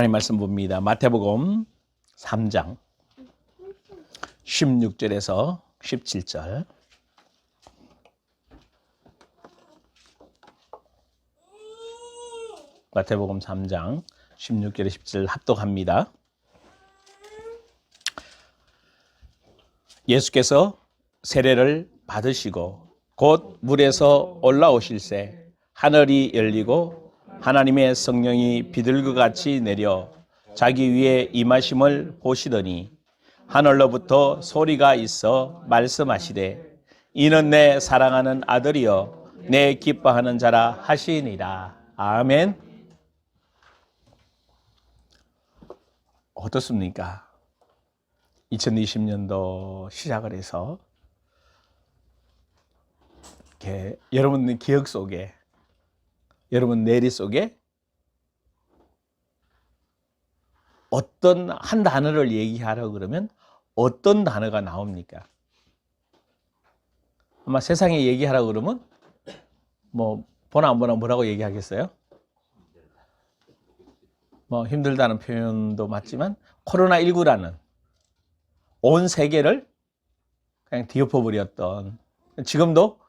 하나님 말씀 봅니다. 마태복음 3장 16절에서 17절. 마태복음 3장 16절에 17절 합독합니다. 예수께서 세례를 받으시고 곧 물에서 올라오실새 하늘이 열리고 하나님의 성령이 비둘기 같이 내려 자기 위에 임하심을 보시더니 하늘로부터 소리가 있어 말씀하시되 이는 내 사랑하는 아들이여 내 기뻐하는 자라 하시니라. 아멘. 어떻습니까? 2020년도 시작을 해서 이렇게 여러분 기억 속에, 여러분 내리 속에 어떤 한 단어를 얘기하라고 그러면 어떤 단어가 나옵니까? 아마 세상에 얘기하라고 그러면 뭐 보나 안 보나 뭐라고 얘기하겠어요? 뭐 힘들다는 표현도 맞지만 코로나19라는 온 세계를 그냥 뒤엎어버렸던, 지금도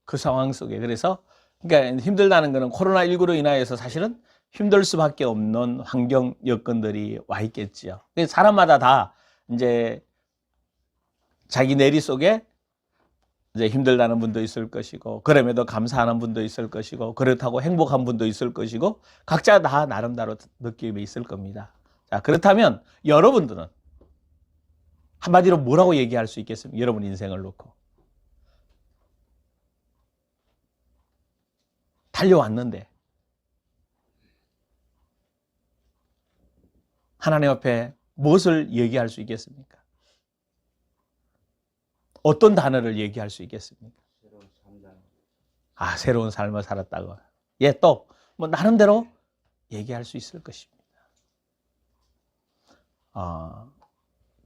그 상황 속에, 그래서 그러니까 힘들다는 것은 코로나19로 인하여서 사실은 힘들 수밖에 없는 환경 여건들이 와 있겠지요. 사람마다 다 이제 자기 내리 속에 이제 힘들다는 분도 있을 것이고, 그럼에도 감사하는 분도 있을 것이고, 그렇다고 행복한 분도 있을 것이고, 각자 다 나름대로 느낌이 있을 겁니다. 자, 그렇다면 여러분들은 한마디로 뭐라고 얘기할 수 있겠습니까? 여러분 인생을 놓고. 달려왔는데 하나님 앞에 무엇을 얘기할 수 있겠습니까? 어떤 단어를 얘기할 수 있겠습니까? 새로운 삶을 살았다고. 예, 또 뭐 나름대로 얘기할 수 있을 것입니다.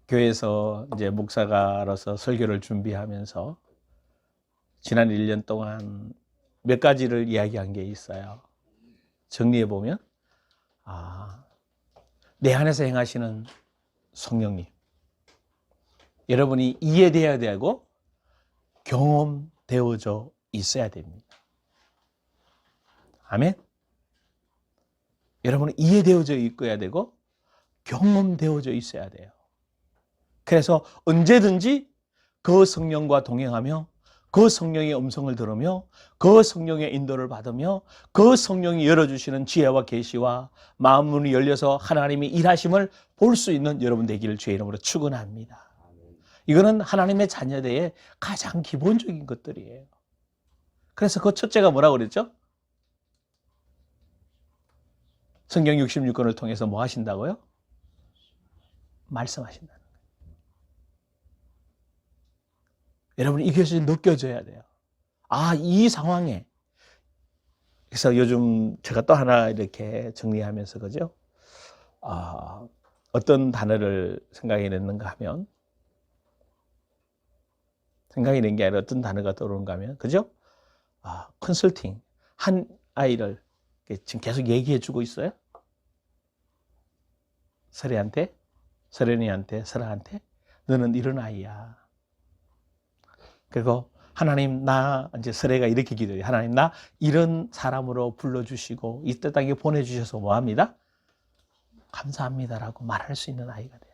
교회에서 이제 목사가로서 설교를 준비하면서 지난 1년 동안 몇 가지를 이야기한 게 있어요. 정리해 보면 내 안에서 행하시는 성령님, 여러분이 이해되어야 되고 경험되어져 있어야 됩니다. 아멘. 여러분은 이해되어져 있어야 되고 경험되어져 있어야 돼요. 그래서 언제든지 그 성령과 동행하며 그 성령의 음성을 들으며 그 성령의 인도를 받으며 그 성령이 열어주시는 지혜와 계시와 마음 문이 열려서 하나님이 일하심을 볼 수 있는 여러분 되기를 주의 이름으로 축원합니다. 이거는 하나님의 자녀들의 가장 기본적인 것들이에요. 그래서 그 첫째가 뭐라고 그랬죠? 성경 66권을 통해서 뭐 하신다고요? 말씀하신다는 거예요. 여러분 이것이 느껴져야 돼요. 이 상황에. 그래서 요즘 제가 또 하나 이렇게 정리하면서 그죠? 어떤 단어를 생각해냈는가 하면, 생각해낸 게 아니라 어떤 단어가 떠오르는가 하면, 그죠? 컨설팅. 한 아이를 지금 계속 얘기해주고 있어요. 설애한테, 설연이한테, 설아한테, 너는 이런 아이야. 그리고 하나님 나 이제 설애가 이렇게 기도해요. 하나님 나 이런 사람으로 불러주시고 이 땅에 보내주셔서 뭐합니다? 감사합니다라고 말할 수 있는 아이가 돼요.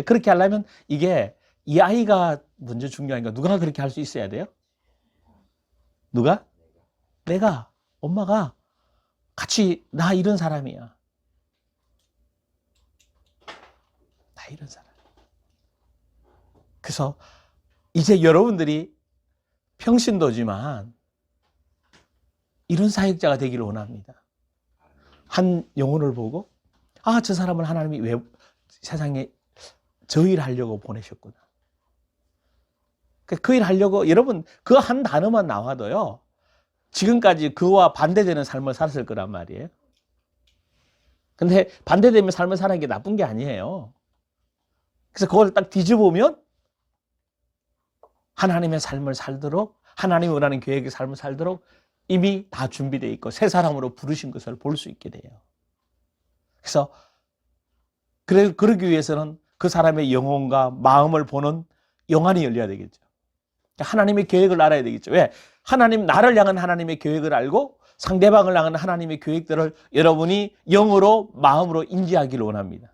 그렇게 하려면 이게 이 아이가 먼저 중요한가? 누가 그렇게 할 수 있어야 돼요? 누가? 내가, 엄마가 같이 나 이런 사람이야. 나 이런 사람. 그래서 이제 여러분들이 평신도지만 이런 사역자가 되기를 원합니다. 한 영혼을 보고 저 사람을 하나님이 왜 세상에 저 일 하려고 보내셨구나. 그 일 하려고, 여러분 그 한 단어만 나와도요 지금까지 그와 반대되는 삶을 살았을 거란 말이에요. 근데 반대되는 삶을 사는 게 나쁜 게 아니에요. 그래서 그걸 딱 뒤집으면 하나님의 삶을 살도록, 하나님이 원하는 계획의 삶을 살도록 이미 다 준비되어 있고 새 사람으로 부르신 것을 볼 수 있게 돼요. 그래서 그러기 위해서는 그 사람의 영혼과 마음을 보는 영안이 열려야 되겠죠. 하나님의 계획을 알아야 되겠죠. 왜? 나를 향한 하나님의 계획을 알고 상대방을 향한 하나님의 계획들을 여러분이 영으로, 마음으로 인지하기를 원합니다.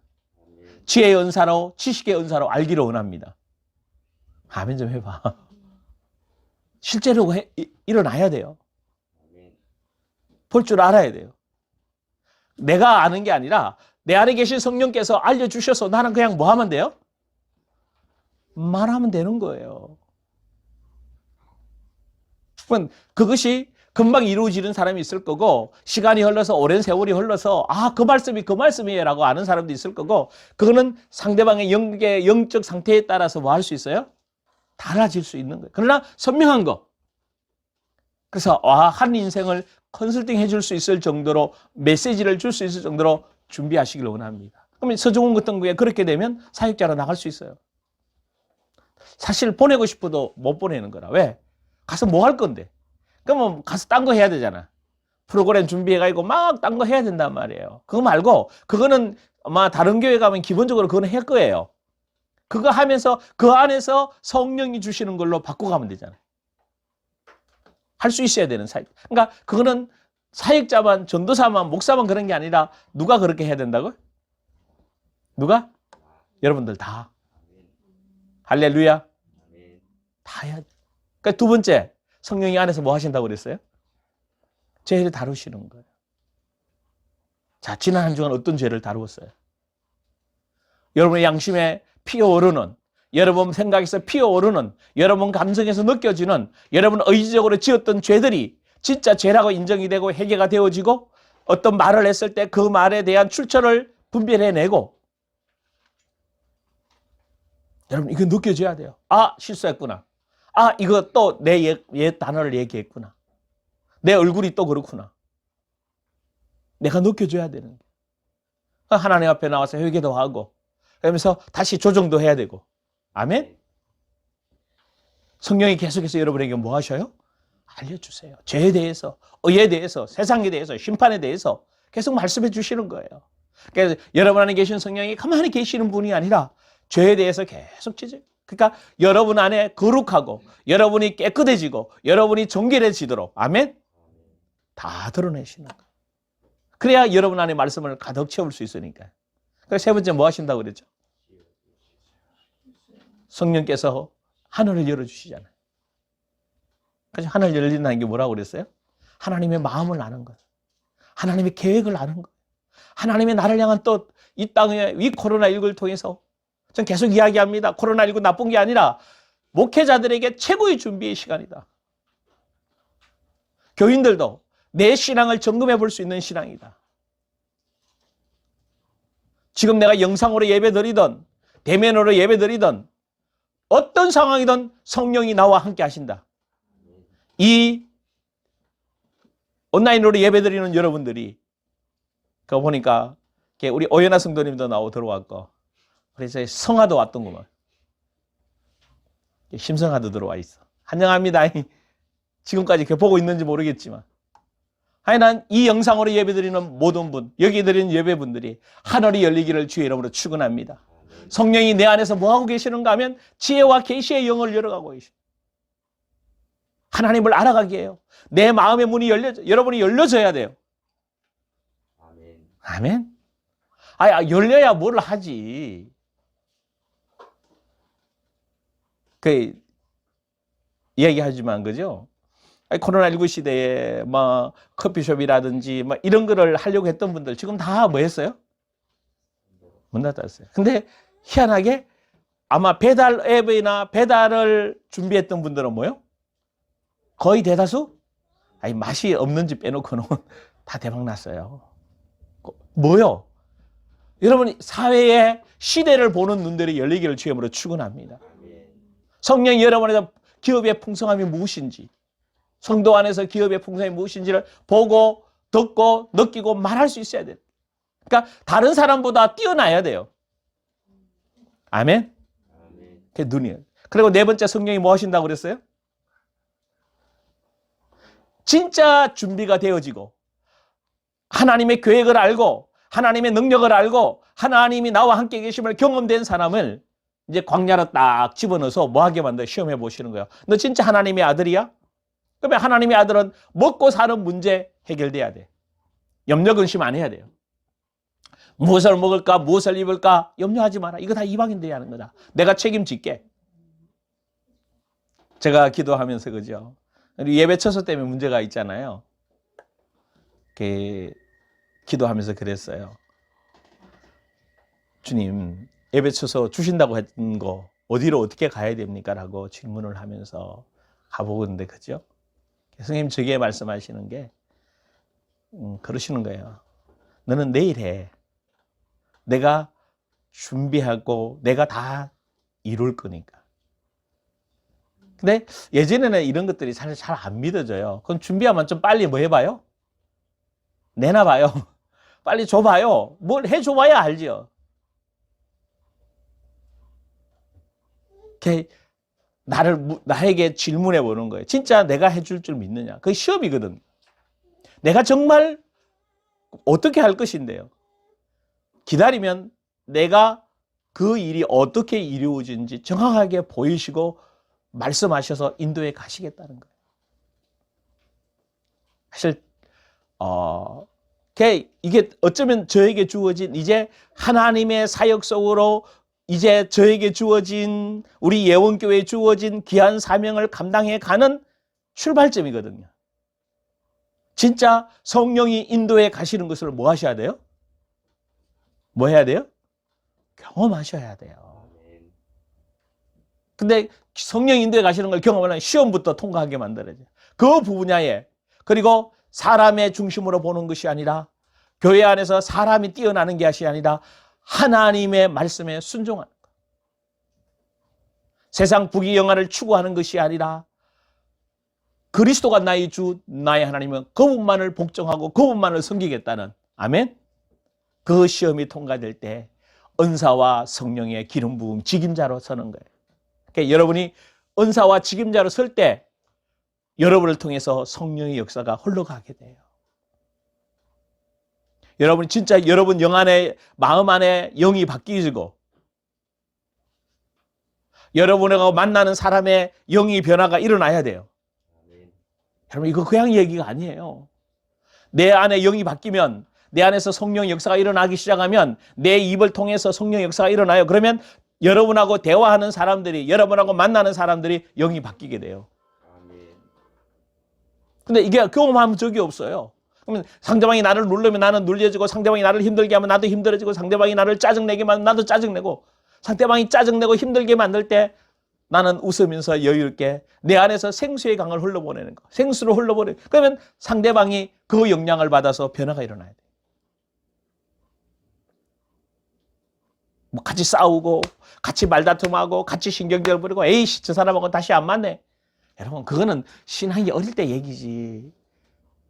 지혜의 은사로, 지식의 은사로 알기를 원합니다. 아멘 좀 해봐. 실제로 일어나야 돼요. 볼 줄 알아야 돼요. 내가 아는 게 아니라 내 안에 계신 성령께서 알려주셔서 나는 그냥 뭐 하면 돼요? 말하면 되는 거예요. 그것이 금방 이루어지는 사람이 있을 거고, 시간이 흘러서 오랜 세월이 흘러서 그 말씀이 그 말씀이에요 라고 아는 사람도 있을 거고, 그거는 상대방의 영적 상태에 따라서 뭐 할 수 있어요? 달라질 수 있는 거예요. 그러나 선명한 거. 그래서 한 인생을 컨설팅 해줄 수 있을 정도로, 메시지를 줄 수 있을 정도로 준비하시길 원합니다. 그러면 서정훈 같은 거에 그렇게 되면 사역자로 나갈 수 있어요. 사실 보내고 싶어도 못 보내는 거라. 왜? 가서 뭐 할 건데? 그러면 가서 딴 거 해야 되잖아. 프로그램 준비해가지고 막 딴 거 해야 된단 말이에요. 그거 말고, 그거는 아마 다른 교회 가면 기본적으로 그거는 할 거예요. 그거 하면서 그 안에서 성령이 주시는 걸로 바꿔가면 되잖아요. 할 수 있어야 되는 사역. 그러니까 그거는 사역자만, 전도사만, 목사만 그런 게 아니라 누가 그렇게 해야 된다고요? 누가? 여러분들 다. 할렐루야. 다 해야 돼. 그러니까 두 번째, 성령이 안에서 뭐 하신다고 그랬어요? 죄를 다루시는 거예요. 자, 지난 한 주간 어떤 죄를 다루었어요? 여러분의 양심에 피어오르는, 여러분 생각에서 피어오르는, 여러분 감성에서 느껴지는, 여러분 의지적으로 지었던 죄들이 진짜 죄라고 인정이 되고 회개가 되어지고, 어떤 말을 했을 때 그 말에 대한 출처를 분별해내고, 여러분 이거 느껴져야 돼요. 실수했구나. 이거 또 내 옛 단어를 얘기했구나. 내 얼굴이 또 그렇구나. 내가 느껴줘야 되는 거예요. 하나님 앞에 나와서 회개도 하고, 그러면서 다시 조정도 해야 되고. 아멘? 성령이 계속해서 여러분에게 뭐 하셔요? 알려주세요. 죄에 대해서, 의에 대해서, 세상에 대해서, 심판에 대해서 계속 말씀해 주시는 거예요. 그래서 여러분 안에 계신 성령이 가만히 계시는 분이 아니라 죄에 대해서 계속 지적. 그러니까 여러분 안에 거룩하고, 여러분이 깨끗해지고, 여러분이 정결해지도록, 아멘? 다 드러내시는 거예요. 그래야 여러분 안에 말씀을 가득 채울 수 있으니까요. 그래서 세 번째 뭐 하신다고 그랬죠? 성령께서 하늘을 열어주시잖아요. 그래서 하늘 열린다는 게 뭐라고 그랬어요? 하나님의 마음을 아는 거예요. 하나님의 계획을 아는 거예요. 하나님의 나를 향한 또 이 땅에 이 코로나19를 통해서 전 계속 이야기합니다. 코로나19 나쁜 게 아니라 목회자들에게 최고의 준비의 시간이다. 교인들도 내 신앙을 점검해 볼 수 있는 신앙이다. 지금 내가 영상으로 예배드리던 대면으로 예배드리던 어떤 상황이든 성령이 나와 함께 하신다. 이 온라인으로 예배드리는 여러분들이 그거 보니까 우리 오연아 성도님도 나오고 들어왔고, 그래서 성화도 왔던구만. 심성화도 들어와 있어. 환영합니다. 지금까지 보고 있는지 모르겠지만, 난 이 영상으로 예배드리는 모든 분, 여기 드리는 예배분들이 하늘이 열리기를 주의 이름으로 축원합니다. 성령이 내 안에서 뭐하고 계시는가 하면 지혜와 계시의 영을 열어가고 계십니다. 하나님을 알아가게 해요. 내 마음의 문이 여러분이 열려져야 돼요. 아멘. 열려야 뭘 하지. 이야기하지만, 그죠? 코로나19 시대에 커피숍이라든지 이런 거를 하려고 했던 분들 지금 다 뭐 했어요? 문 닫았어요. 근데 희한하게 아마 배달 앱이나 배달을 준비했던 분들은 뭐요? 거의 대다수? 맛이 없는 집 빼놓고는 다 대박 났어요. 뭐요? 여러분 사회의 시대를 보는 눈들이 열리기를 주임으로 축원합니다. 성령이 여러분에서 기업의 풍성함이 무엇인지, 성도 안에서 기업의 풍성함이 무엇인지를 보고 듣고 느끼고 말할 수 있어야 돼요. 그러니까 다른 사람보다 뛰어나야 돼요. 아멘? 그게 눈이에요. 그리고 네 번째, 성령이 뭐 하신다고 그랬어요? 진짜 준비가 되어지고 하나님의 계획을 알고 하나님의 능력을 알고 하나님이 나와 함께 계심을 경험된 사람을 이제 광야로 딱 집어넣어서 뭐하게 만들어 시험해 보시는 거예요. 너 진짜 하나님의 아들이야? 그러면 하나님의 아들은 먹고 사는 문제 해결돼야 돼. 염려 근심 안 해야 돼요. 무엇을 먹을까, 무엇을 입을까 염려하지 마라. 이거 다 이방인들이 하는 거다. 내가 책임질게. 제가 기도하면서 그죠. 예배 처소 때문에 문제가 있잖아요. 기도하면서 그랬어요. 주님, 예배 처소 주신다고 했던 거 어디로 어떻게 가야 됩니까? 라고 질문을 하면서 가보는데 그죠? 선생님 저기에 말씀하시는 게 그러시는 거예요. 너는 내일 해. 내가 준비하고 내가 다 이룰 거니까. 근데 예전에는 이런 것들이 잘 안 믿어져요. 그럼 준비하면 좀 빨리 뭐 해봐요? 내놔봐요. 빨리 줘봐요. 뭘 해줘봐야 알죠. 나에게 질문해 보는 거예요. 진짜 내가 해줄 줄 믿느냐? 그게 시험이거든. 내가 정말 어떻게 할 것인데요. 기다리면 내가 그 일이 어떻게 이루어진지 정확하게 보이시고 말씀하셔서 인도에 가시겠다는 거예요. 사실 이게 어쩌면 저에게 주어진 이제 하나님의 사역 속으로 이제 저에게 주어진 우리 예원교회에 주어진 귀한 사명을 감당해 가는 출발점이거든요. 진짜 성령이 인도에 가시는 것을 뭐 하셔야 돼요? 뭐 해야 돼요? 경험하셔야 돼요. 근데 성령 인도에 가시는 걸 경험하려면 시험부터 통과하게 만들어야죠. 그 분야에 그리고 사람의 중심으로 보는 것이 아니라 교회 안에서 사람이 뛰어나는 것이 아니라 하나님의 말씀에 순종하는 것. 세상 부귀영화를 추구하는 것이 아니라 그리스도가 나의 주, 나의 하나님은 그분만을 복종하고 그분만을 섬기겠다는 아멘? 그 시험이 통과될 때 은사와 성령의 기름 부음 직임자로 서는 거예요. 그러니까 여러분이 은사와 직임자로 설 때 여러분을 통해서 성령의 역사가 흘러가게 돼요. 여러분 진짜 여러분 영 안에 마음 안에 영이 바뀌어지고 여러분하고 만나는 사람의 영이 변화가 일어나야 돼요. 여러분 이거 그냥 얘기가 아니에요. 내 안에 영이 바뀌면 내 안에서 성령 역사가 일어나기 시작하면 내 입을 통해서 성령 역사가 일어나요. 그러면 여러분하고 대화하는 사람들이 여러분하고 만나는 사람들이 영이 바뀌게 돼요. 근데 이게 경험하면 적이 없어요. 그러면 상대방이 나를 누르면 나는 눌려지고 상대방이 나를 힘들게 하면 나도 힘들어지고 상대방이 나를 짜증내게 만들면 나도 짜증내고 상대방이 짜증내고 힘들게 만들 때 나는 웃으면서 여유있게 내 안에서 생수의 강을 흘러보내는 거. 생수로 흘러보내는 거. 그러면 상대방이 그 영향을 받아서 변화가 일어나야 돼. 뭐 같이 싸우고 같이 말다툼하고 같이 신경질 부리고 에이씨 저 사람하고 다시 안 만네. 여러분 그거는 신앙이 어릴 때 얘기지.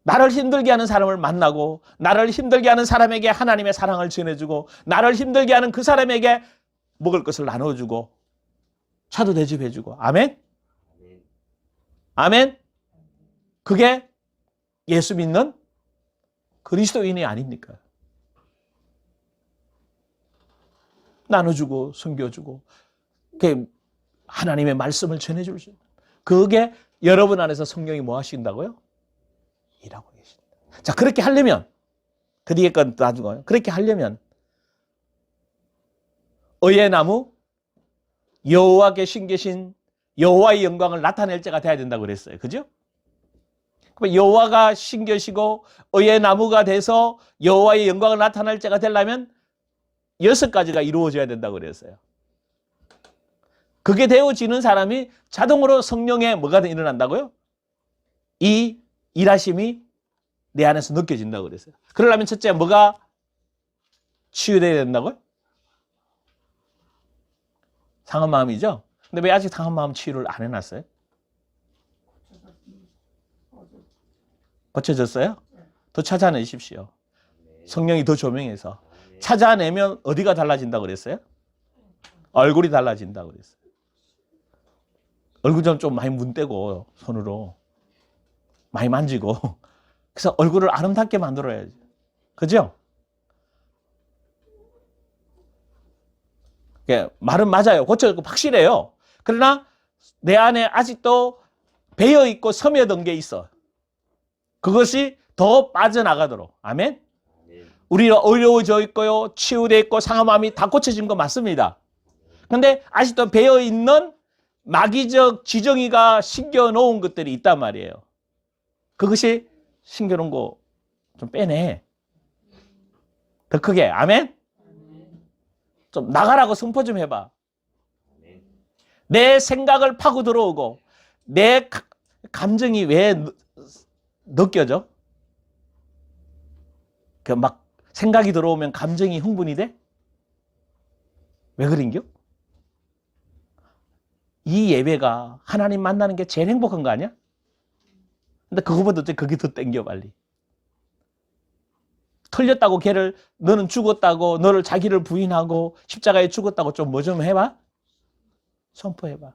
나를 힘들게 하는 사람을 만나고 나를 힘들게 하는 사람에게 하나님의 사랑을 전해주고 나를 힘들게 하는 그 사람에게 먹을 것을 나눠주고 차도 대접해주고 아멘? 아멘? 그게 예수 믿는 그리스도인이 아닙니까? 나눠주고 섬겨주고 하나님의 말씀을 전해줄 수 있는 그게 여러분 안에서 성령이 뭐 하신다고요? 일하고 계십니다. 자 그렇게 하려면 그 뒤에 건 놔두고요. 그렇게 하려면 의의 나무 여호와께 신계신 여호와의 영광을 나타낼 자가 돼야 된다고 그랬어요. 그죠? 그럼 여호와가 신계시고 의의 나무가 돼서 여호와의 영광을 나타낼 자가 되려면 6가지가 이루어져야 된다고 그랬어요. 그게 되어지는 사람이 자동으로 성령의 뭐가 일어난다고요? 이 일하심이 내 안에서 느껴진다고 그랬어요. 그러려면 첫째 뭐가 치유돼야 된다고요? 상한 마음이죠? 근데 왜 아직 상한 마음 치유를 안 해놨어요? 고쳐졌어요? 더 찾아내십시오. 성령이 더 조명해서. 찾아내면 어디가 달라진다고 그랬어요? 얼굴이 달라진다고 그랬어요. 얼굴 좀 많이 문대고 손으로 많이 만지고 그래서 얼굴을 아름답게 만들어야지. 그죠? 말은 맞아요. 고쳐졌고 확실해요. 그러나 내 안에 아직도 배어있고 스며든 게 있어. 그것이 더 빠져나가도록. 아멘? 우리가 어려워져 있고요. 치유되어 있고 상한 마음이 다 고쳐진 거 맞습니다. 근데 아직도 배어있는 마귀적 지정이가 심겨놓은 것들이 있단 말이에요. 그것이 심겨놓은 거 좀 빼내. 더 크게. 아멘? 좀 나가라고 선포 좀 해봐. 내 생각을 파고 들어오고 내 감정이 왜 느껴져? 그 막 생각이 들어오면 감정이 흥분이 돼? 왜 그런겨? 이 예배가 하나님 만나는 게 제일 행복한 거 아니야? 근데 그거보다 그게 더 땡겨 빨리. 틀렸다고 걔를 너는 죽었다고 너를 자기를 부인하고 십자가에 죽었다고 좀 뭐 좀 해봐. 선포해봐.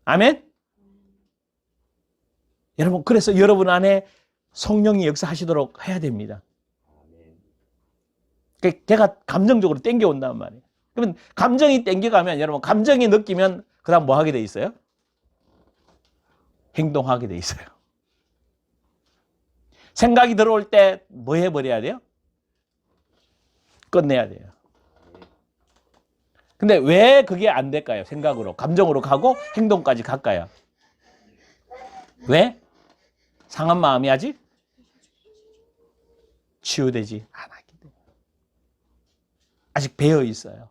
아멘? 여러분 그래서 여러분 안에 성령이 역사하시도록 해야 됩니다. 걔가 감정적으로 땡겨온단 말이에요. 그러면 감정이 땡겨가면 여러분 감정이 느끼면 그 다음 뭐 하게 돼 있어요? 행동하게 돼 있어요. 생각이 들어올 때 뭐 해버려야 돼요? 끝내야 돼요. 근데 왜 그게 안 될까요? 생각으로, 감정으로 가고 행동까지 갈까요? 왜? 상한 마음이 아직 치유되지 않았기 때문에. 아직 배어 있어요.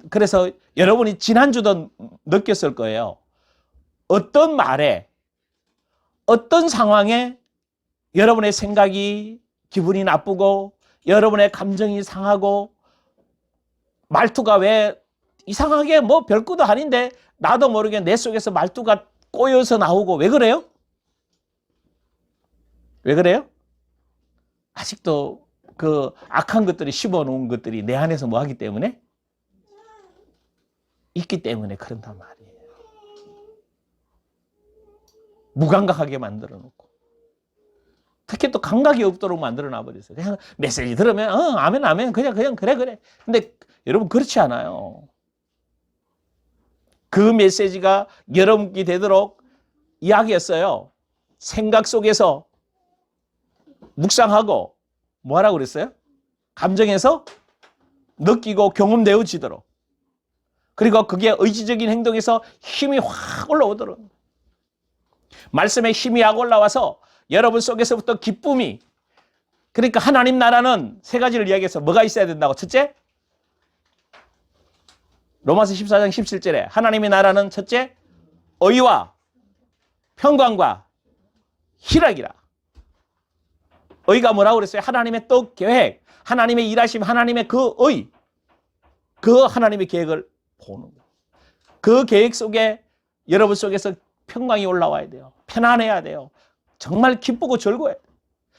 그래서 여러분이 지난주도 느꼈을 거예요. 어떤 말에, 어떤 상황에 여러분의 생각이 기분이 나쁘고 여러분의 감정이 상하고 말투가 왜 이상하게 뭐 별것도 아닌데 나도 모르게 내 속에서 말투가 꼬여서 나오고 왜 그래요? 왜 그래요? 아직도 그 악한 것들이 씹어놓은 것들이 내 안에서 뭐 하기 때문에? 있기 때문에 그런단 말이에요. 무감각하게 만들어 놓고. 특히 또 감각이 없도록 만들어 놔버렸어요. 그냥 메시지 들으면 아멘 아멘 그냥 그래. 근데 여러분 그렇지 않아요. 그 메시지가 여러분께 되도록 이야기했어요. 생각 속에서 묵상하고 뭐하라고 그랬어요? 감정에서 느끼고 경험되어지도록. 그리고 그게 의지적인 행동에서 힘이 확 올라오도록. 말씀에 힘이 확 올라와서 여러분 속에서부터 기쁨이. 그러니까 하나님 나라는 세 가지를 이야기해서 뭐가 있어야 된다고? 첫째, 로마서 14장 17절에 하나님의 나라는 첫째, 의와 평강과 희락이라. 의가 뭐라고 그랬어요? 하나님의 뜻, 계획, 하나님의 일하심, 하나님의 그 의, 그 하나님의 계획을 보는 거예요. 그 계획 속에 여러분 속에서 평강이 올라와야 돼요. 편안해야 돼요. 정말 기쁘고 즐거워요.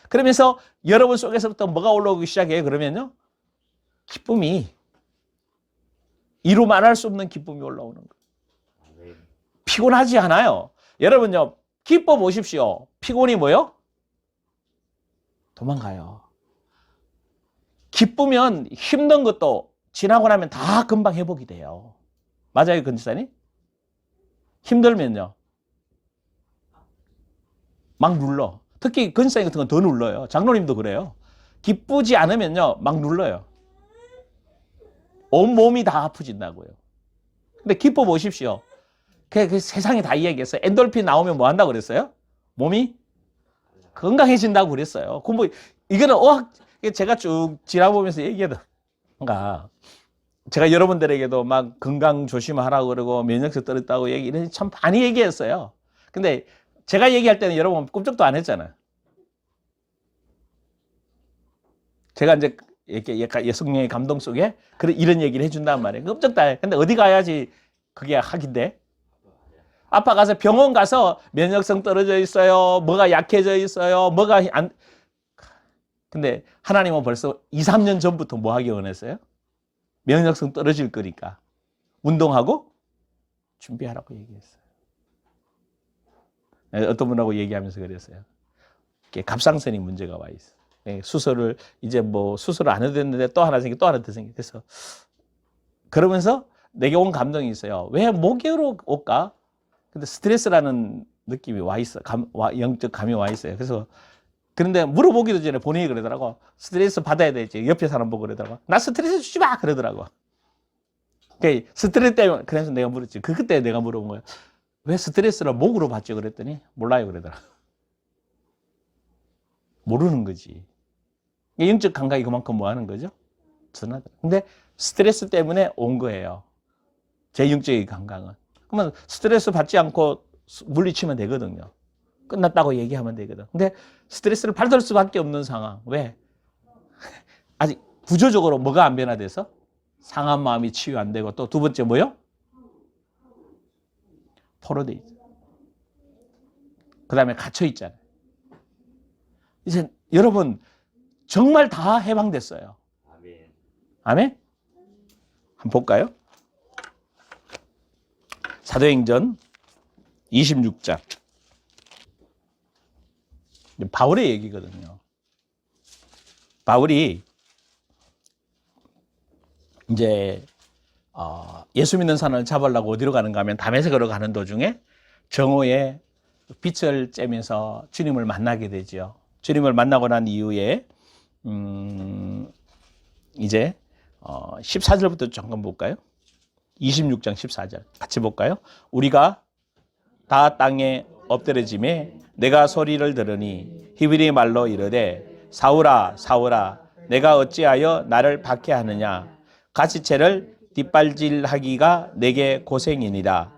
그러면서 여러분 속에서부터 뭐가 올라오기 시작해요? 그러면요, 기쁨이 이루 말할 수 없는 기쁨이 올라오는 거예요. 피곤하지 않아요. 여러분요, 기뻐 보십시오. 피곤이 뭐요? 도망가요. 기쁘면 힘든 것도 지나고 나면 다 금방 회복이 돼요. 맞아요, 건지사님? 힘들면요, 막 눌러. 특히 건지사님 같은 건 더 눌러요. 장로님도 그래요. 기쁘지 않으면요, 막 눌러요. 온 몸이 다 아프진다고요. 근데 기뻐 보십시오. 그 세상이 다 이야기했어요. 엔돌핀 나오면 뭐 한다고 그랬어요? 몸이 건강해진다고 그랬어요. 이거는 제가 쭉 지나보면서 얘기하던가, 제가 여러분들에게도 막 건강 조심하라고 그러고 면역력 떨어졌다고 얘기를 참 많이 얘기했어요. 근데 제가 얘기할 때는 여러분 꿈쩍도 안 했잖아요. 제가 이제 이렇게 약간 성령의 감동 속에 이런 얘기를 해준단 말이에요. 끔찍도 안 해. 근데 어디 가야지 그게 학인데? 아빠 가서 병원 가서 면역성 떨어져 있어요. 뭐가 약해져 있어요. 뭐가 안. 근데 하나님은 벌써 2, 3년 전부터 뭐 하기 원했어요? 면역성 떨어질 거니까 운동하고 준비하라고 얘기했어요. 어떤 분하고 얘기하면서 그랬어요. 갑상선이 문제가 와 있어. 수술을 이제 뭐 수술을 안 해도 됐는데 또 하나 생기 또 하나 더 생기. 그래서 그러면서 내게 온 감동이 있어요. 왜 목요로 올까? 근데 스트레스라는 느낌이 와 있어. 영적 감이 와 있어요. 그래서 그런데 물어보기도 전에 본인이 그러더라고. 스트레스 받아야 되지. 옆에 사람 보고 그러더라고. 나 스트레스 주지 마 그러더라고. 그러니까 스트레스 때문에 그래서 내가 물었지. 그때 내가 물어본 거야. 왜 스트레스를 목으로 받지? 그랬더니 몰라요 그러더라. 모르는 거지. 영적 감각이 그만큼 뭐 하는 거죠? 전하더라. 근데 스트레스 때문에 온 거예요. 제 영적인 감각은. 그러면 스트레스 받지 않고 물리치면 되거든요. 끝났다고 얘기하면 되거든. 근데 스트레스를 받을 수밖에 없는 상황. 왜? 아직 구조적으로 뭐가 안 변화돼서? 상한 마음이 치유 안 되고 또 두 번째 뭐요? 포로돼 있어. 그 다음에 갇혀 있잖아요. 이제 여러분 정말 다 해방됐어요. 아멘. 아멘? 한번 볼까요? 사도행전 26장. 바울의 얘기거든요. 바울이 이제 예수 믿는 사람을 잡으려고 어디로 가는가 하면 다메섹으로 가는 도중에 정오에 빛을 쬐면서 주님을 만나게 되죠. 주님을 만나고 난 이후에 이제 14절부터 잠깐 볼까요? 26장 14절 같이 볼까요? 우리가 다 땅에 엎드려짐에 내가 소리를 들으니 히브리 말로 이르되 사울아 사울아 내가 어찌하여 나를 박해하느냐 가시채를 뒷발질하기가 내게 고생이니라.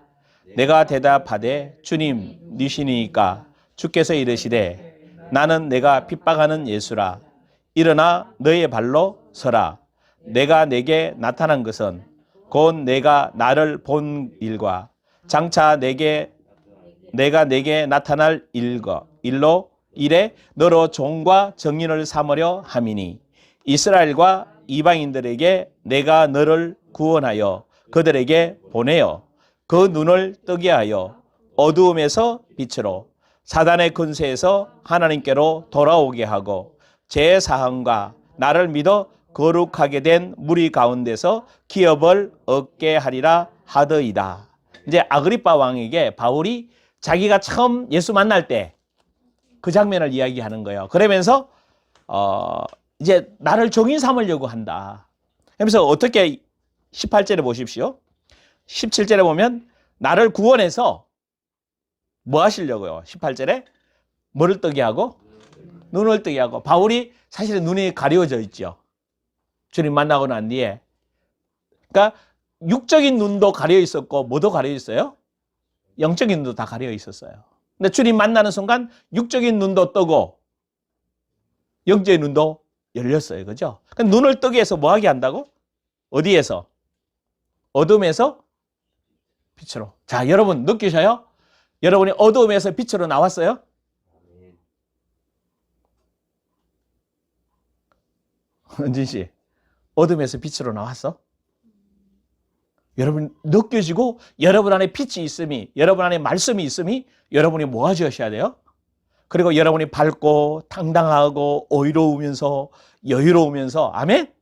내가 대답하되 주님 니시니까 주께서 이르시되 나는 내가 핍박하는 예수라. 일어나 너의 발로 서라. 내가 내게 나타난 것은 곧 내가 나를 본 일과 장차 내가 내게 나타날 일로 이래 너로 종과 정인을 삼으려 함이니 이스라엘과 이방인들에게 내가 너를 구원하여 그들에게 보내어 그 눈을 뜨게 하여 어두움에서 빛으로 사단의 권세에서 하나님께로 돌아오게 하고 제 사함과 나를 믿어 거룩하게 된 무리 가운데서 기업을 얻게 하리라 하더이다. 이제 아그리빠 왕에게 바울이 자기가 처음 예수 만날 때 그 장면을 이야기하는 거예요. 그러면서 이제 나를 종인 삼으려고 한다. 그러면서 어떻게 18절에 보십시오. 17절에 보면 나를 구원해서 뭐 하시려고요? 18절에 뭐를 뜨게 하고 눈을 뜨게 하고 바울이 사실은 눈이 가려져 있죠. 주님 만나고 난 뒤에. 그러니까 육적인 눈도 가려 있었고 뭐도 가려 있어요? 영적인 눈도 다 가려 있었어요. 근데 주님 만나는 순간 육적인 눈도 뜨고 영적인 눈도 열렸어요. 그죠? 그럼 눈을 뜨게 해서 뭐 하게 한다고? 어디에서? 어둠에서 빛으로. 자, 여러분 느끼셔요? 여러분이 어둠에서 빛으로 나왔어요? 은진 씨, 어둠에서 빛으로 나왔어? 여러분 느껴지고 여러분 안에 빛이 있음이, 여러분 안에 말씀이 있음이 여러분이 모아주셔야 돼요. 그리고 여러분이 밝고 당당하고 어이로우면서 여유로우면서 아멘?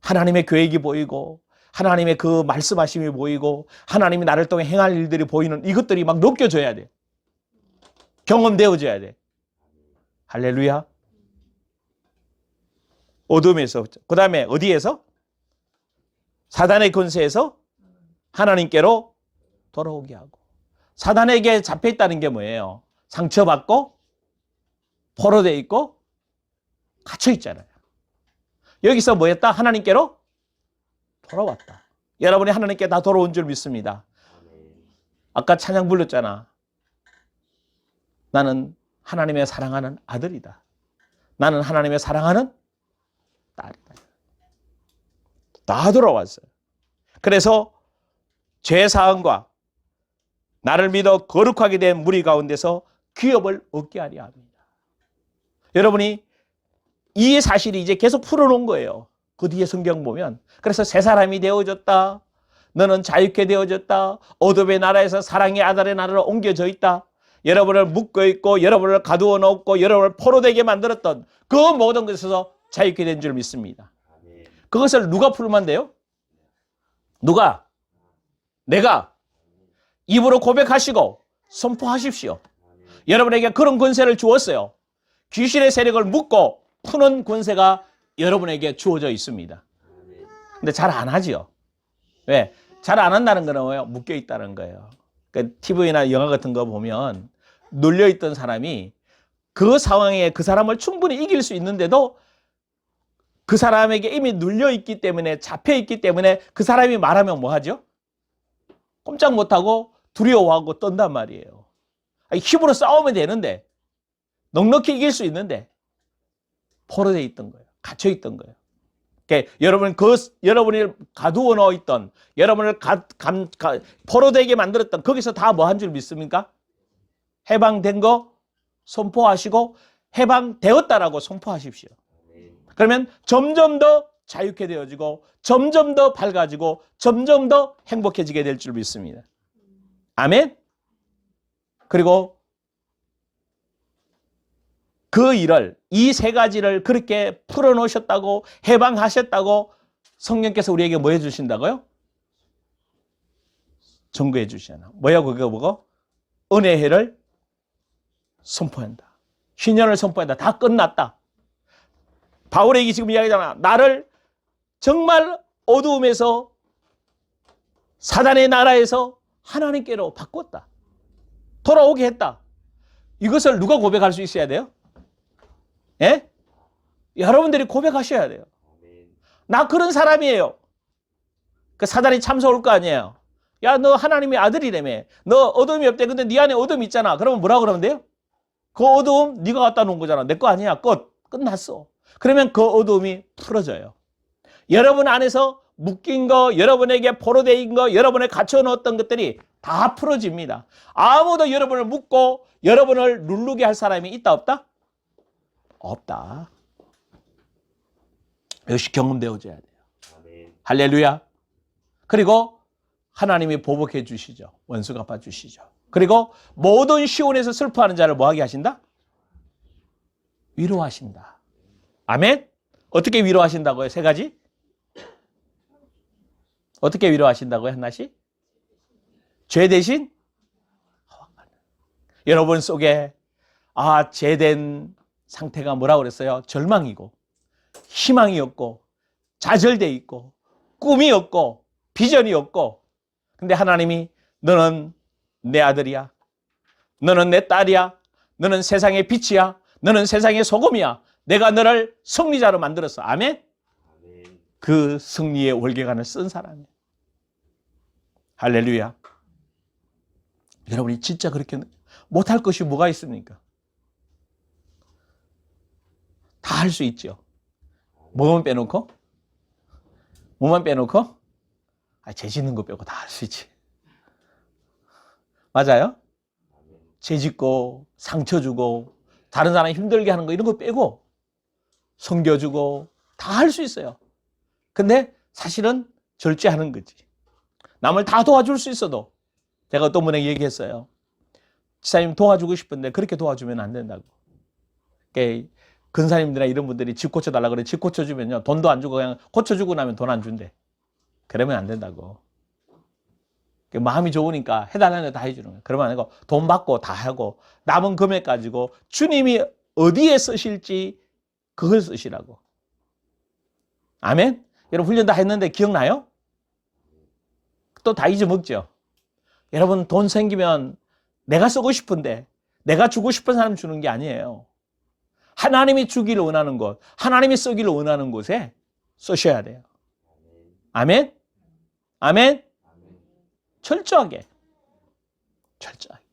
하나님의 계획이 보이고 하나님의 그 말씀하심이 보이고 하나님이 나를 통해 행할 일들이 보이는 이것들이 막 느껴져야 돼. 경험되어져야 돼. 할렐루야. 어둠에서 그 다음에 어디에서? 사단의 권세에서 하나님께로 돌아오게 하고. 사단에게 잡혀있다는 게 뭐예요? 상처받고 포로되어 있고 갇혀있잖아요. 여기서 뭐였다? 하나님께로 돌아왔다. 여러분이 하나님께 다 돌아온 줄 믿습니다. 아까 찬양 불렀잖아. 나는 하나님의 사랑하는 아들이다. 나는 하나님의 사랑하는 딸이다. 다 돌아왔어요. 그래서 죄사함과 나를 믿어 거룩하게 된 무리 가운데서 기업을 얻게 하려 합니다. 여러분이 이 사실이 이제 계속 풀어놓은 거예요. 그 뒤에 성경 보면. 그래서 새 사람이 되어졌다. 너는 자유케 되어졌다. 어둠의 나라에서 사랑의 아들의 나라로 옮겨져 있다. 여러분을 묶어 있고 여러분을 가두어 놓고 여러분을 포로되게 만들었던 그 모든 것에서 자유케 된 줄 믿습니다. 그것을 누가 풀면 돼요? 누가? 내가 입으로 고백하시고 선포하십시오. 여러분에게 그런 권세를 주었어요. 귀신의 세력을 묶고 푸는 권세가 여러분에게 주어져 있습니다. 근데 잘 안 하지요. 왜? 잘 안 한다는 거는 뭐예요? 묶여 있다는 거예요. 그러니까 TV나 영화 같은 거 보면 눌려있던 사람이 그 상황에 그 사람을 충분히 이길 수 있는데도 그 사람에게 이미 눌려있기 때문에 잡혀있기 때문에 그 사람이 말하면 뭐 하죠? 꼼짝 못하고 두려워하고 떤단 말이에요. 힘으로 싸우면 되는데 넉넉히 이길 수 있는데 포로되어 있던 거예요. 갇혀 있던 거예요. 그러니까 여러분이 가두어 놓아 있던 여러분을 포로되게 만들었던 거기서 다 뭐 한 줄 믿습니까? 해방된 거 선포하시고 해방되었다라고 선포하십시오. 그러면 점점 더 자유케 되어지고 점점 더 밝아지고 점점 더 행복해지게 될 줄 믿습니다. 아멘. 그리고 그 일을 이 세 가지를 그렇게 풀어놓으셨다고 해방하셨다고 성령께서 우리에게 뭐 해주신다고요? 증거해 주시잖아. 뭐야 그거 보고? 은혜의 해를 선포한다. 신년을 선포한다. 다 끝났다. 바울에게 지금 이야기하잖아. 나를 정말 어두움에서 사단의 나라에서 하나님께로 바꿨다. 돌아오게 했다. 이것을 누가 고백할 수 있어야 돼요? 예? 여러분들이 고백하셔야 돼요. 나 그런 사람이에요. 그 사단이 참석할 거 아니에요. 야, 너 하나님의 아들이라며. 너 어둠이 없대. 근데 네 안에 어둠이 있잖아. 그러면 뭐라 그러면 돼요? 그 어두움 네가 갖다 놓은 거잖아. 내 거 아니야. 끝났어. 그러면 그 어두움이 풀어져요. 여러분 안에서 묶인 거, 여러분에게 포로되인 거, 여러분을 갇혀 넣었던 것들이 다 풀어집니다. 아무도 여러분을 묶고 여러분을 누르게 할 사람이 있다 없다? 없다. 역시 경험되어져야 돼요. 아멘. 할렐루야. 그리고 하나님이 보복해 주시죠. 원수 갚아 주시죠. 그리고 모든 시온에서 슬퍼하는 자를 뭐하게 하신다? 위로하신다. 아멘. 어떻게 위로하신다고요? 세 가지? 어떻게 위로하신다고요? 하나씩? 죄 대신? 여러분 속에 죄된 상태가 뭐라고 그랬어요? 절망이고 희망이 없고 좌절돼 있고 꿈이 없고 비전이 없고 근데 하나님이 너는 내 아들이야. 너는 내 딸이야. 너는 세상의 빛이야. 너는 세상의 소금이야. 내가 너를 승리자로 만들었어. 아멘? 그 승리의 월계관을 쓴 사람이에요. 할렐루야. 여러분이 진짜 그렇게 못할 것이 뭐가 있습니까? 다 할 수 있죠. 뭐만 빼놓고? 뭐만 빼놓고? 죄 짓는 거 빼고 다 할 수 있지. 맞아요? 죄 짓고 상처 주고 다른 사람 힘들게 하는 거 이런 거 빼고 섬겨주고 다 할 수 있어요. 근데 사실은 절제하는 거지. 남을 다 도와줄 수 있어도 제가 어떤 분에게 얘기했어요. 지사님 도와주고 싶은데 그렇게 도와주면 안 된다고. 그러니까 근사님들이나 이런 분들이 집 고쳐달라고 그래. 집 고쳐주면요. 돈도 안 주고 그냥 고쳐주고 나면 돈 안 준대. 그러면 안 된다고. 마음이 좋으니까 해달라는 거 다 해주는 거예요. 그러면 안 되고 돈 받고 다 하고 남은 금액 가지고 주님이 어디에 쓰실지 그걸 쓰시라고. 아멘? 여러분 훈련 다 했는데 기억나요? 또 다 잊어먹죠. 여러분 돈 생기면 내가 쓰고 싶은데 내가 주고 싶은 사람 주는 게 아니에요. 하나님이 주기를 원하는 곳, 하나님이 쓰기를 원하는 곳에 쓰셔야 돼요. 아멘? 아멘? 철저하게. 철저하게.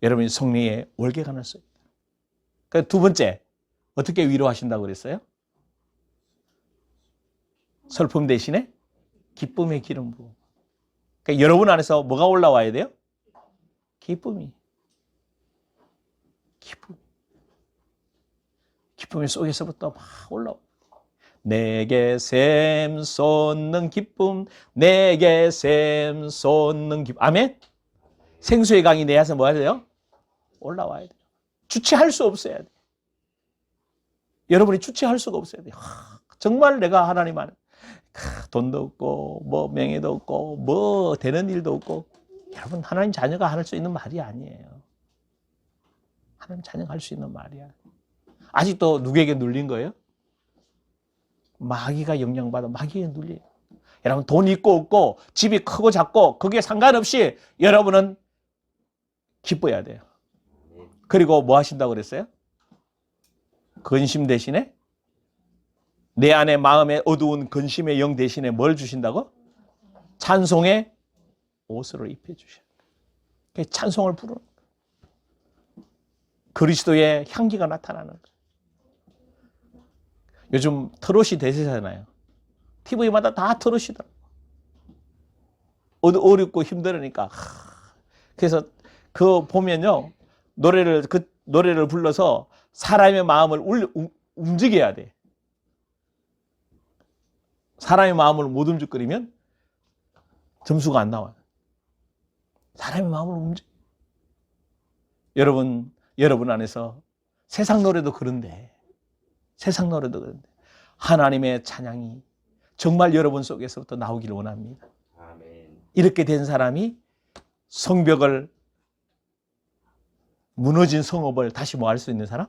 여러분이 승리의 월계관을 써야 돼요. 두 번째, 어떻게 위로하신다고 그랬어요? 슬픔 대신에 기쁨의 기름 부음. 그러니까 여러분 안에서 뭐가 올라와야 돼요? 기쁨이. 기쁨이 속에서부터 막 올라와. 내게 샘 솟는 기쁨, 내게 샘 솟는 기쁨. 아멘? 생수의 강이 내 안에서 뭐 해야 돼요? 올라와야 돼요. 주체할 수 없어야 돼요. 여러분이 주체할 수가 없어야 돼요. 정말 내가 하나님 안에 돈도 없고 뭐 명예도 없고 뭐 되는 일도 없고, 여러분 하나님 자녀가 할 수 있는 말이 아니에요. 하나님 자녀가 할 수 있는 말이야. 아직도 누구에게 눌린 거예요? 마귀가 영향받아 마귀에 눌려요. 여러분 돈 있고 없고 집이 크고 작고 그게 상관없이 여러분은 기뻐야 돼요. 그리고 뭐 하신다고 그랬어요? 근심 대신에 내 안에 마음에 어두운 근심의 영 대신에 뭘 주신다고? 찬송의 옷을 입혀주셔요. 찬송을 부르는 거예요. 그리스도의 향기가 나타나는 거예요. 요즘 트롯이 대세잖아요. TV마다 다 트롯이더라고요. 어렵고 힘들으니까. 그래서 그 보면요, 그 노래를 불러서 사람의 마음을 움직여야 돼. 사람의 마음을 못 움직이면 점수가 안 나와요. 사람의 마음을 움직여. 여러분 안에서 세상 노래도 그런데 하나님의 찬양이 정말 여러분 속에서부터 나오기를 원합니다. 아멘. 이렇게 된 사람이 성벽을, 무너진 성읍을 다시 뭐 할 수 있는 사람?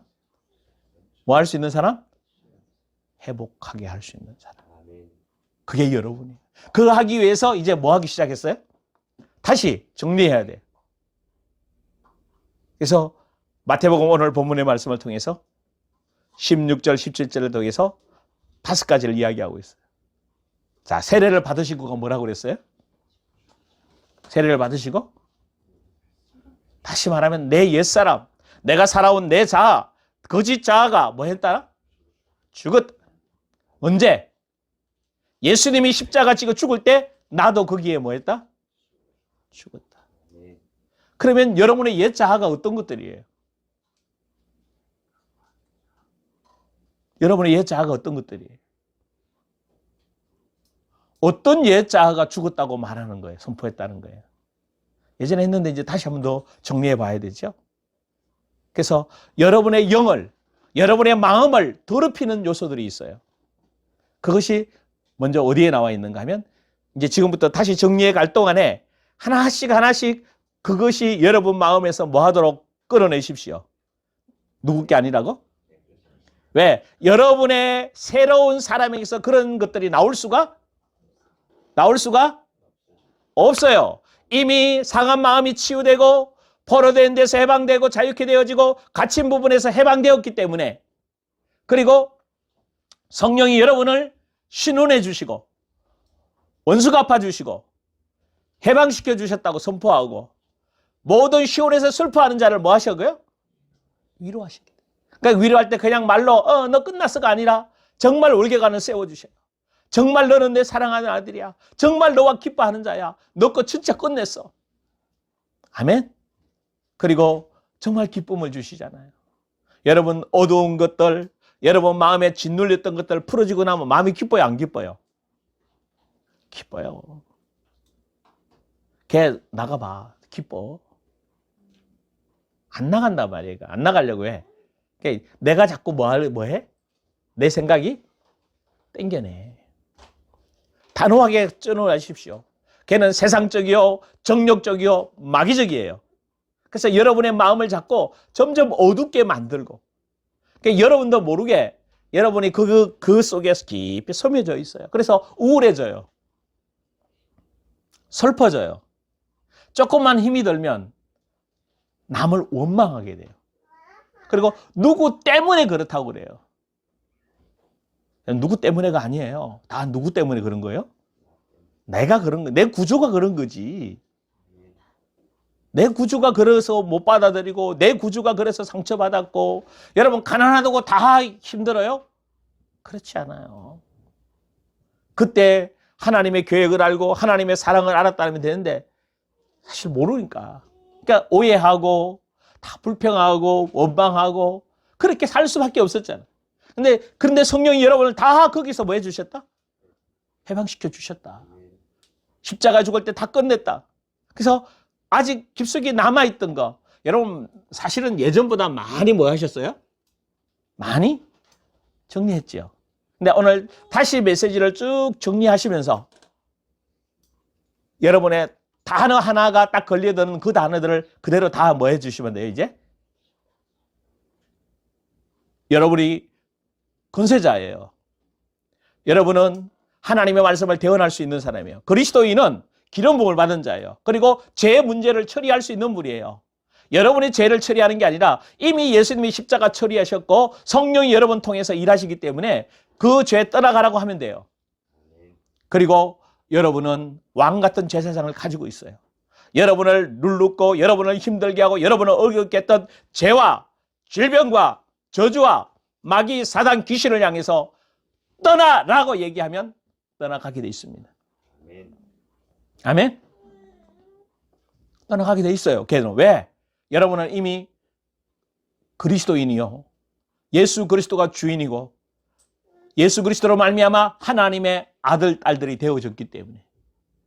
뭐 할 수 있는 사람? 회복하게 할 수 있는 사람. 그게 여러분이에요. 그거 하기 위해서 이제 뭐 하기 시작했어요? 다시 정리해야 돼요. 그래서 마태복음 오늘 본문의 말씀을 통해서 16절, 17절을 통해서 5가지를 이야기하고 있어요. 자, 세례를 받으시고 뭐라고 그랬어요? 세례를 받으시고 다시 말하면 내 옛사람, 내가 살아온 내 자아, 거짓 자아가 뭐 했다? 죽었다. 언제? 예수님이 십자가 지고 죽을 때 나도 거기에 뭐 했다? 죽었다. 그러면 여러분의 옛 자아가 어떤 것들이에요? 여러분의 옛 자아가 어떤 것들이에요? 어떤 옛 자아가 죽었다고 말하는 거예요? 선포했다는 거예요? 예전에 했는데 이제 다시 한 번 더 정리해 봐야 되죠. 그래서 여러분의 영을, 여러분의 마음을 더럽히는 요소들이 있어요. 그것이 먼저 어디에 나와 있는가 하면, 이제 지금부터 다시 정리해 갈 동안에 하나씩 그것이 여러분 마음에서 뭐 하도록 끌어내십시오. 누구 게 아니라고? 왜? 여러분의 새로운 사람에게서 그런 것들이 나올 수가 없어요. 이미 상한 마음이 치유되고 포로된 데서 해방되고 자유케 되어지고 갇힌 부분에서 해방되었기 때문에, 그리고 성령이 여러분을 신원해 주시고 원수 갚아 주시고 해방시켜 주셨다고 선포하고, 모든 시온에서 슬퍼하는 자를 뭐 하셔고요? 위로하시게. 그러니까 위로할 때 그냥 말로 너 끝났어가 아니라 정말 올개간을 세워주셔요. 정말 너는 내 사랑하는 아들이야. 정말 너와 기뻐하는 자야. 너 거 진짜 끝냈어. 아멘. 그리고 정말 기쁨을 주시잖아요. 여러분 어두운 것들, 여러분 마음에 짓눌렸던 것들 풀어지고 나면 마음이 기뻐요, 안 기뻐요? 기뻐요. 걔 나가봐. 기뻐. 안 나간단 말이에요. 안 나가려고 해. 내가 자꾸 뭐 해? 내 생각이 땡겨내. 단호하게 끊어내십시오. 걔는 세상적이요, 정욕적이요, 마귀적이에요. 그래서 여러분의 마음을 자꾸 점점 어둡게 만들고, 그러니까 여러분도 모르게 여러분이 그 속에서 깊이 섬유져 있어요. 그래서 우울해져요. 슬퍼져요. 조금만 힘이 들면 남을 원망하게 돼요. 그리고 누구 때문에 그렇다고 그래요. 누구 때문에가 아니에요. 다 누구 때문에 그런 거예요? 내가 그런 거, 내 구조가 그런 거지. 내 구조가 그래서 못 받아들이고, 내 구조가 그래서 상처받았고, 여러분 가난하다고 다 힘들어요? 그렇지 않아요. 그때 하나님의 계획을 알고 하나님의 사랑을 알았다면 되는데, 사실 모르니까. 그러니까 오해하고 다 불평하고 원망하고 그렇게 살 수밖에 없었잖아. 그런데 성령이 여러분을 다 거기서 뭐 해주셨다? 해방시켜 주셨다. 십자가 죽을 때 다 끝냈다. 그래서 아직 깊숙이 남아있던 거, 여러분 사실은 예전보다 많이 뭐 하셨어요? 많이 정리했죠. 근데 오늘 다시 메시지를 쭉 정리하시면서 여러분의 단어 하나가 딱 걸려드는 그 단어들을 그대로 다 뭐 해주시면 돼요, 이제? 여러분이 권세자예요. 여러분은 하나님의 말씀을 대언할 수 있는 사람이에요. 그리스도인은 기름 부음을 받은 자예요. 그리고 죄 문제를 처리할 수 있는 분이에요. 여러분이 죄를 처리하는 게 아니라 이미 예수님이 십자가 처리하셨고 성령이 여러분 통해서 일하시기 때문에 그 죄 떠나가라고 하면 돼요. 그리고 여러분은 왕 같은 제사장을 가지고 있어요. 여러분을 눌렀고 여러분을 힘들게 하고 여러분을 어렵게 했던 죄와 질병과 저주와 마귀 사단 귀신을 향해서 떠나라고 얘기하면 떠나가게 돼 있습니다. 아멘? 떠나가게 돼 있어요. 걔는 왜? 여러분은 이미 그리스도인이요. 예수 그리스도가 주인이고 예수 그리스도로 말미암아 하나님의 아들, 딸들이 되어졌기 때문에.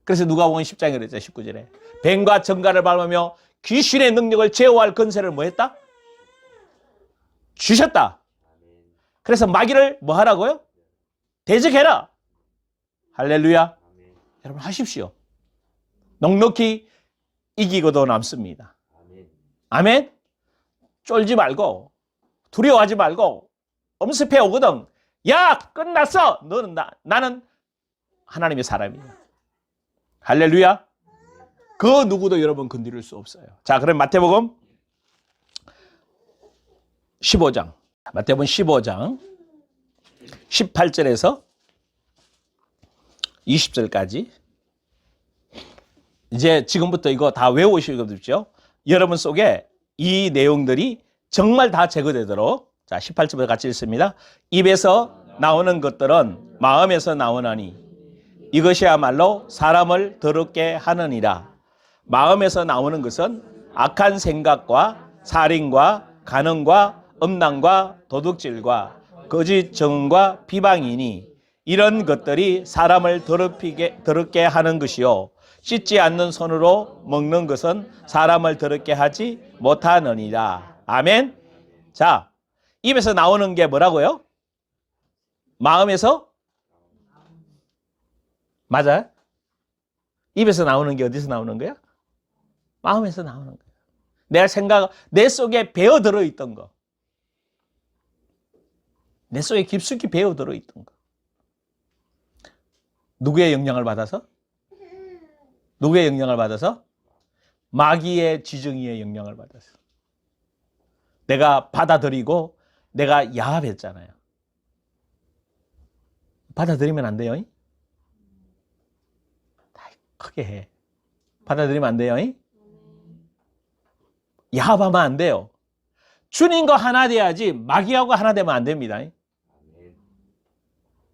그래서 누가복음 10장에 그랬죠. 19절에. 뱀과 정갈을 밟으며 귀신의 능력을 제어할 권세를 뭐 했다? 주셨다. 그래서 마귀를 뭐 하라고요? 대적해라. 할렐루야. 여러분 하십시오. 넉넉히 이기고도 남습니다. 아멘. 쫄지 말고 두려워하지 말고 엄습해 오거든. 야 끝났어. 너는 나는 하나님의 사람이야. 할렐루야. 그 누구도 여러분 건드릴 수 없어요. 자, 그럼 마태복음 15장. 마태복음 15장 18절에서 20절까지 이제 지금부터 이거 다 외우시겠죠? 여러분 속에 이 내용들이 정말 다 제거되도록 자, 18절부터 같이 읽습니다. 입에서 나오는 것들은 마음에서 나오나니 이것이야말로 사람을 더럽게 하느니라. 마음에서 나오는 것은 악한 생각과 살인과 간음과 음란과 도둑질과 거짓 증언과 비방이니 이런 것들이 사람을 더럽게 하는 것이요 씻지 않는 손으로 먹는 것은 사람을 더럽게 하지 못하느니라. 아멘. 자, 입에서 나오는 게 뭐라고요? 마음에서? 맞아요? 입에서 나오는 게 어디서 나오는 거야? 마음에서 나오는 거야. 내 생각, 내 속에 배어 들어 있던 거. 내 속에 깊숙이 배어 들어 있던 거. 누구의 영향을 받아서? 누구의 영향을 받아서? 마귀의 지정의의 영향을 받아서. 내가 받아들이고 내가 야합했잖아요. 받아들이면 안 돼요. 크게 해. 받아들이면 안 돼요. 야합하면 안 돼요. 주님과 하나 돼야지 마귀하고 하나 되면 안 됩니다.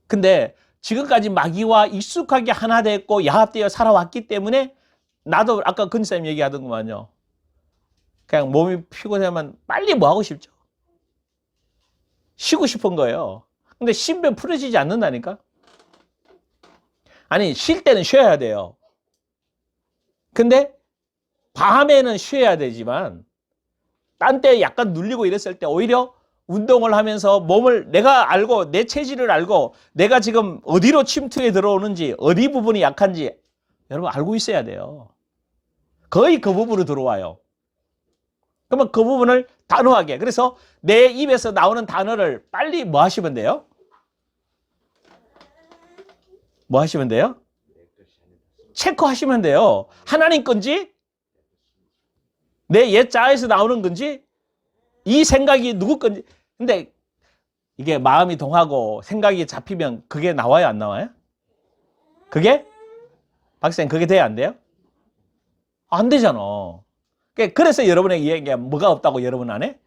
근데 지금까지 마귀와 익숙하게 하나 됐고 야합되어 살아왔기 때문에 나도 아까 근사님 얘기하던구만요. 그냥 몸이 피곤하면 빨리 뭐 하고 싶죠? 쉬고 싶은 거예요. 근데 쉬면 풀어지지 않는다니까? 아니, 쉴 때는 쉬어야 돼요. 근데 밤에는 쉬어야 되지만 딴 때 약간 눌리고 이랬을 때 오히려 운동을 하면서 몸을 내가 알고 내 체질을 알고 내가 지금 어디로 침투에 들어오는지 어디 부분이 약한지 여러분 알고 있어야 돼요. 거의 그 부분으로 들어와요. 그러면 그 부분을 단호하게 그래서 내 입에서 나오는 단어를 빨리 뭐 하시면 돼요? 뭐 하시면 돼요? 체크하시면 돼요. 하나님 건지 내 옛 자아에서 나오는 건지 이 생각이 누구 건지. 근데 이게 마음이 동하고 생각이 잡히면 그게 나와요, 안 나와요? 그게? 박사님 그게 돼야 안 돼요? 안 되잖아. 그래서 여러분에게 얘기가 뭐가 없다고 여러분 안 해?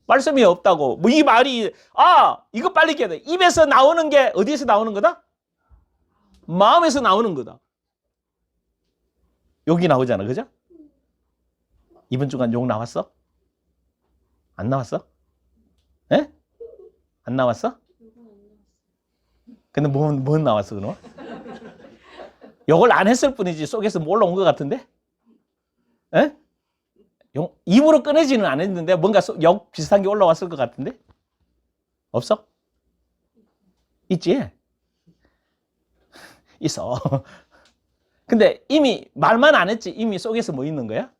말씀이 없다고. 뭐 이 말이 이거 빨리 깨야 돼. 입에서 나오는 게 어디에서 나오는 거다? 마음에서 나오는 거다. 욕이 나오잖아, 그죠? 이번 주간 욕 나왔어? 안 나왔어? 예? 안 나왔어? 근데 뭐 나왔어, 그럼? 욕을 안 했을 뿐이지 속에서 뭐 올라온 것 같은데? 에? 입으로 꺼내지는 않았는데 뭔가 욕 비슷한 게 올라왔을 것 같은데? 없어? 있지? 있어. 근데 이미 말만 안 했지 이미 속에서 뭐 있는 거야?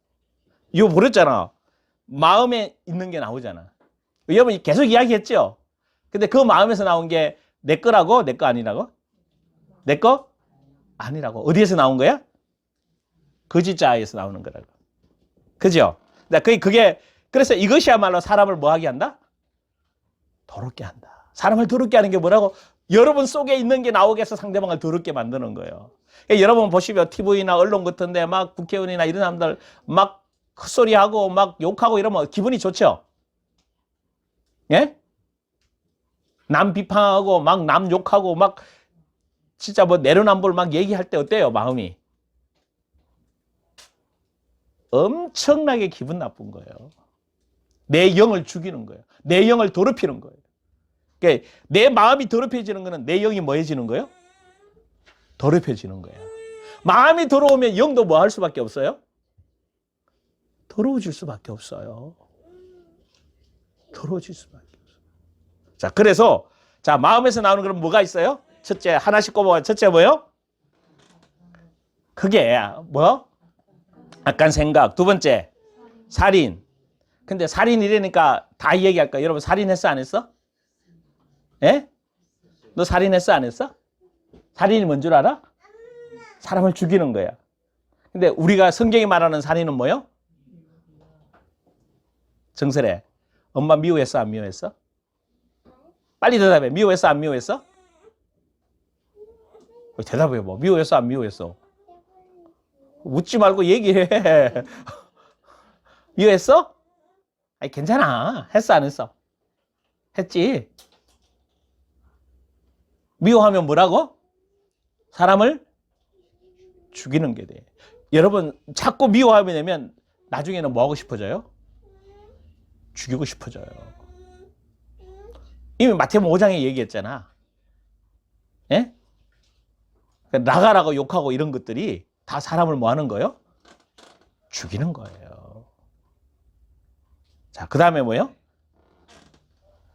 이거 버렸잖아. 마음에 있는 게 나오잖아. 여러분 계속 이야기했죠? 근데 그 마음에서 나온 게 내 거라고? 내 거 아니라고? 내 거? 아니라고. 어디에서 나온 거야? 거짓자에서 나오는 거라고. 그죠? 그게 그래서 이것이야말로 사람을 뭐 하게 한다? 더럽게 한다. 사람을 더럽게 하는 게 뭐라고? 여러분 속에 있는 게 나오게 해서 상대방을 더럽게 만드는 거예요. 그러니까 여러분 보시면 TV나 언론 같은데 막 국회의원이나 이런 사람들 막 헛소리하고 막 욕하고 이러면 기분이 좋죠? 예? 남 비판하고 막 남 욕하고 막 진짜 뭐 내로남불 막 얘기할 때 어때요? 마음이 엄청나게 기분 나쁜 거예요. 내 영을 죽이는 거예요. 내 영을 더럽히는 거예요. 그러니까 내 마음이 더럽혀지는 거는 내 영이 뭐해지는 거예요? 더럽혀지는 거예요. 마음이 더러우면 영도 뭐 할 수밖에 없어요? 더러워질 수밖에 없어요. 더러워질 수밖에 없어요. 자, 그래서 자 마음에서 나오는 그럼 뭐가 있어요? 첫째 하나씩 꼽아봐. 첫째 뭐요? 그게 뭐? 악한 생각. 두 번째 살인. 근데 살인이라니까 다 얘기할까? 여러분 살인했어 안 했어? 예? 너 살인했어 안 했어? 살인이 뭔 줄 알아? 사람을 죽이는 거야. 근데 우리가 성경이 말하는 살인은 뭐요? 정설해. 엄마 미워했어 안 미워했어? 빨리 대답해. 미워했어 안 미워했어? 대답해 뭐. 미워했어 안 미워했어? 묻지 말고 얘기해. 미워했어? 아니 괜찮아. 했어 안 했어? 했지. 미워하면 뭐라고? 사람을 죽이는 게 돼. 여러분 자꾸 미워하게 되면 나중에는 뭐 하고 싶어져요? 죽이고 싶어져요. 이미 마태복음 5장에 얘기했잖아. 예? 나가라고 욕하고 이런 것들이 다 사람을 뭐 하는 거예요? 죽이는 거예요. 자, 그 다음에 뭐예요?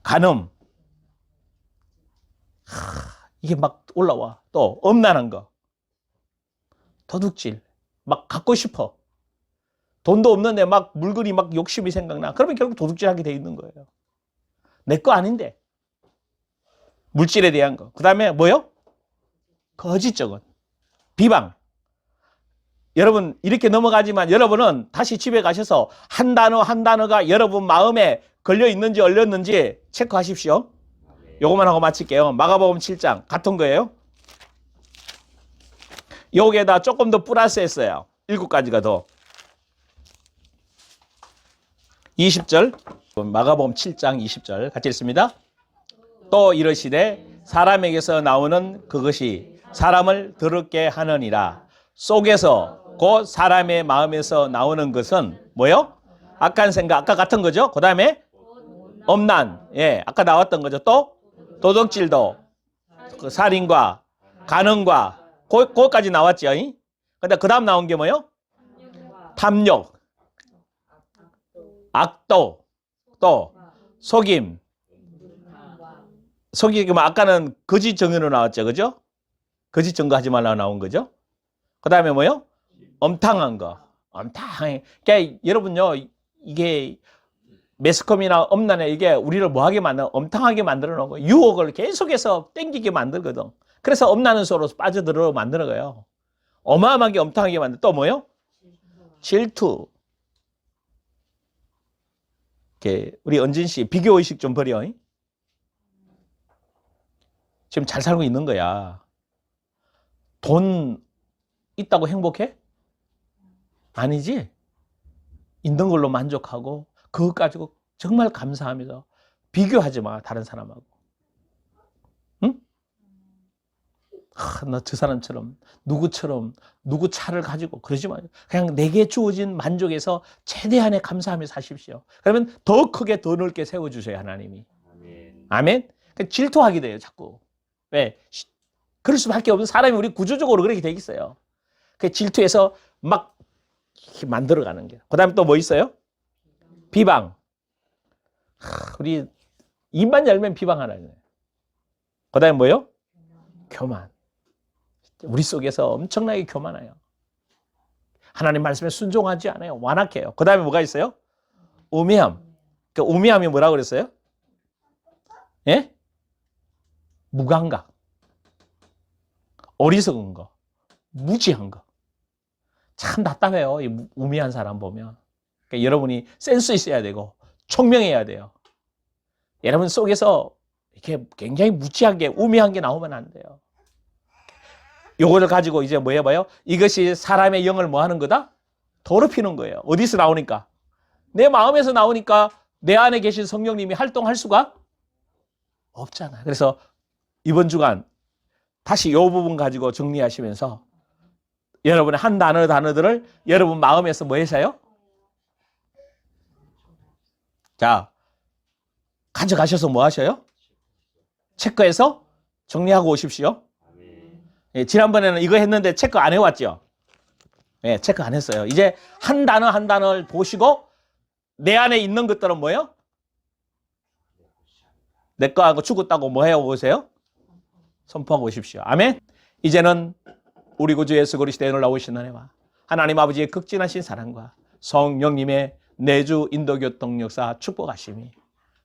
간음. 이게 막 올라와. 또 엄란한 거. 도둑질. 막 갖고 싶어. 돈도 없는데 막 물건이 막 욕심이 생각나. 그러면 결국 도둑질하게 돼 있는 거예요. 내 거 아닌데. 물질에 대한 거. 그 다음에 뭐요? 거짓적은. 비방. 여러분 이렇게 넘어가지만 여러분은 다시 집에 가셔서 한 단어 한 단어가 여러분 마음에 걸려 있는지 얼렸는지 체크하십시오. 요것만 하고 마칠게요. 마가복음 7장 같은 거예요. 여기에다 조금 더 플러스 했어요. 7가지가 더. 20절 마가복음 7장 20절 같이 읽습니다. 또 이르시되 사람에게서 나오는 그것이 사람을 더럽게 하느니라. 속에서 곧 사람의 마음에서 나오는 것은 뭐요? 악한 생각, 아까 같은 거죠. 그 다음에 엄난, 예, 아까 나왔던 거죠. 또 도둑질도, 그 살인과 간음과 거기까지 나왔죠. 근데 그 다음 나온 게 뭐요? 탐욕, 악도, 또 속임. 속이면 아까는 거짓 증언으로 나왔죠. 그죠? 거짓 증거하지 말라고 나온 거죠. 그 다음에 뭐요? 엄탕한 거. 엄탕해. 그러니까 여러분요, 이게 매스컴이나 엄란에 이게 우리를 뭐하게 만들어? 엄탕하게 만들어 놓은 거예요. 유혹을 계속해서 땡기게 만들거든. 그래서 엄란한 속으로 빠져들어 만드는 거예요. 어마어마하게 엄탕하게 만들어. 또 뭐요? 질투. 우리 은진 씨 비교의식 좀 버려. 지금 잘 살고 있는 거야. 돈 있다고 행복해? 아니지. 있는 걸로 만족하고 그것 가지고 정말 감사하면서 비교하지 마. 다른 사람하고. 응? 나 저 사람처럼 누구처럼 누구 차를 가지고 그러지 마요. 그냥 내게 주어진 만족에서 최대한의 감사하며 사십시오. 그러면 더 크게 더 넓게 세워주세요. 하나님이. 아멘. 질투하게 돼요. 자꾸. 왜? 그럴 수밖에 없는 사람이 우리 구조적으로 그렇게 돼 있어요. 그 질투해서 막 이렇게 만들어가는 게. 그 다음에 또 뭐 있어요? 비방. 우리 입만 열면 비방하라는 거예요. 그 다음에 뭐요? 교만. 우리 속에서 엄청나게 교만해요. 하나님 말씀에 순종하지 않아요. 완악해요. 그 다음에 뭐가 있어요? 우매함. 그 우매함이 뭐라고 그랬어요? 예? 무감각. 어리석은 거. 무지한 거. 참 답답해요. 이 우매한 사람 보면. 그러니까 여러분이 센스 있어야 되고 총명해야 돼요. 여러분 속에서 이렇게 굉장히 무지하게 우매한 게 나오면 안 돼요. 요거를 가지고 이제 뭐 해봐요? 이것이 사람의 영을 뭐 하는 거다? 더럽히는 거예요. 어디서 나오니까? 내 마음에서 나오니까 내 안에 계신 성령님이 활동할 수가 없잖아요. 그래서 이번 주간 다시 이 부분 가지고 정리하시면서 여러분의 한 단어들을 여러분 마음에서 뭐 해서요? 자, 가져가셔서 뭐 하셔요? 체크해서 정리하고 오십시오. 예, 지난번에는 이거 했는데 체크 안 해왔죠? 예, 체크 안 했어요. 이제 한 단어 한 단어를 보시고 내 안에 있는 것들은 뭐예요? 내 거하고 죽었다고 뭐 해요? 오세요? 선포하고 오십시오. 아멘. 이제는 우리 구주 예수 그리스도의 놀라우신 은혜와 하나님 아버지의 극진하신 사랑과 성령님의 내주 인도교통 역사 축복하심이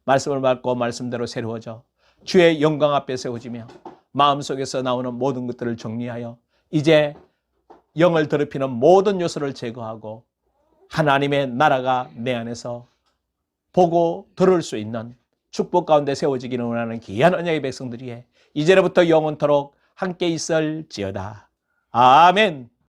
말씀을 받고 말씀대로 새로워져 주의 영광 앞에 세워지며 마음속에서 나오는 모든 것들을 정리하여 이제 영을 더럽히는 모든 요소를 제거하고 하나님의 나라가 내 안에서 보고 들을 수 있는 축복 가운데 세워지기를 원하는 귀한 언약의 백성들이에 이제로부터 영원토록 함께 있을지어다. 아멘.